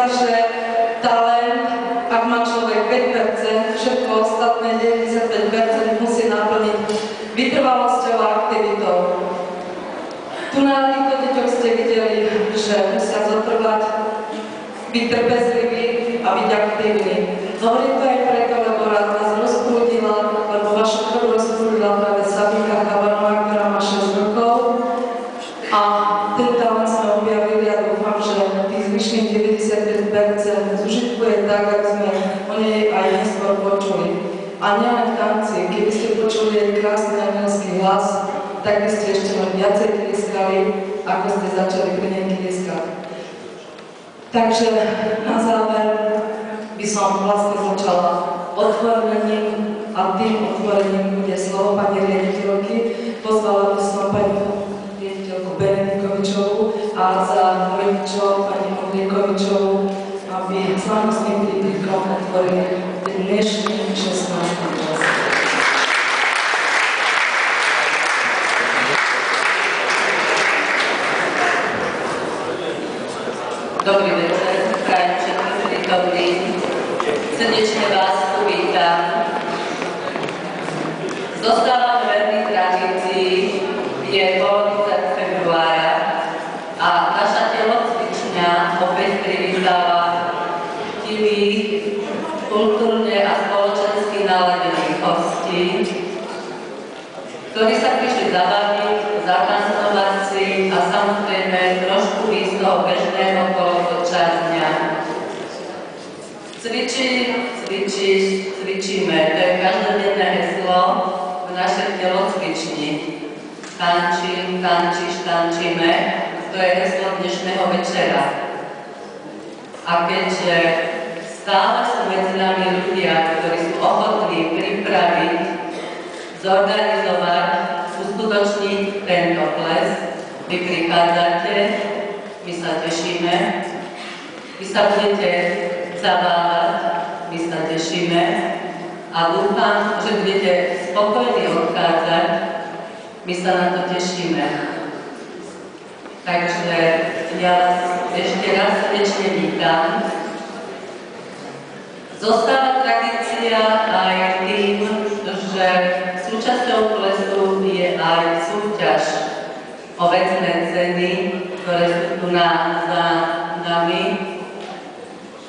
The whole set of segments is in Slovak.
hovoria, že talent, ak má človek 5%, všetko ostatné 95% musí naplniť vytrvalosťou a aktivitou. Tu na týchto deťoch ste videli, že musia zotrvať, byť trpezliví a byť aktívni. Hovorím to aj preto, lebo raz nás rozprúdila, lebo vašu krv rozprúdila práve Sabinka Chabanová, ktorá má 6 rokov. A ten talent sme objavili a dúfam, že tých zvyšných 95% zužitkuje tak, aby sme o nej aj neskôr počuli. A nielen v tanci, keby ste počuli jej krásny anielský hlas, tak by ste ešte len viacej tlieskali, ako ste začali pri nej tlieskať. Takže na záver by som vlastne začala otvorením a tým otvorením bude slovo pani riaditeľky. Pozvala by som pani riaditeľku Benedikovičovú a za rodičov pani Ondrejkovičovú, aby slavnostným príbytkom otvorili dnešný 16. čas. Dobrý večer, prajem všetkým prítomným. Srdečne vás uvítam. Zostávame verný tradícii, je polovica februára a naša telocvičňa opäť privítáva chtivých, kultúrne a spoločensky naladených hostí, ktorí sa prišli zabaviť, zatancovať si a samozrejme trošku ísť z toho bežného kolotoča dňa. Cvičíme, to je každodenné heslo v našej telocvični. Tančím, tančíš, tančíme, to je heslo dnešného večera. A keďže stále sú medzi nami ľudia, ktorí sú ochotní pripraviť, zorganizovať, uskutočniť tento ples, vy prichádzate, my sa tešíme, vy sa budete zabávať, my sa tešíme a dúfam, že budete spokojní odchádzať, my sa na to tešíme. Takže ja vás ešte raz srdečne vítam. Zostáva tradícia aj tým, že súčasťou plesu je aj súťaž o vecné ceny, ktoré sú tu za nami.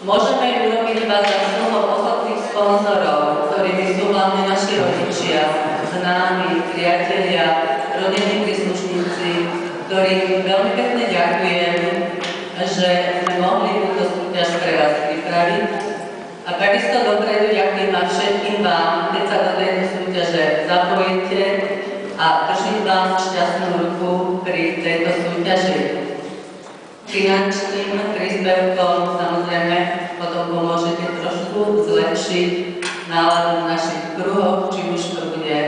Môžeme ju urobiť iba za mnoho ochotných sponzorov, ktorými sú hlavne naši rodičia, známi, priatelia, rodinní príslušníci, ktorým veľmi pekne ďakujem, že sme mohli túto súťaž pre vás pripraviť. A takisto dopredu ďakujem aj všetkým vám, keď sa do tejto súťaže zapojíte a držím vám šťastnú ruku pri tejto súťaži. Finančným príspevkom samozrejme potom pomôžete trošku zlepšiť náladu v našich kruhoch, či už to bude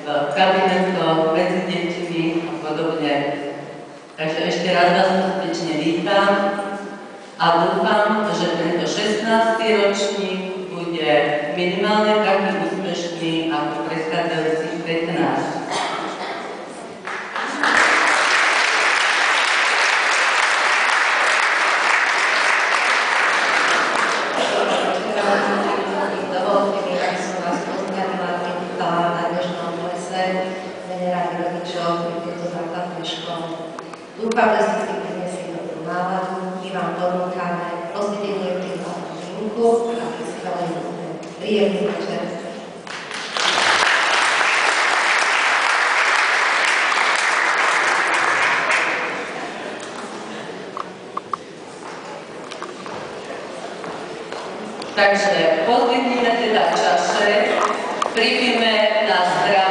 v kabinetoch, medzi deťmi a podobne. Takže ešte raz vás srdečne vítam a dúfam, že tento 16. ročník bude minimálne taký úspešný ako predchádzajúcich 15. Dúfam, že ste si prinesli dobrú náladu, my vám ponúkame pozitívne prípadnú linku a príjemný večer. Takže pozdvihnime teda čaše, pripíme na zdravie.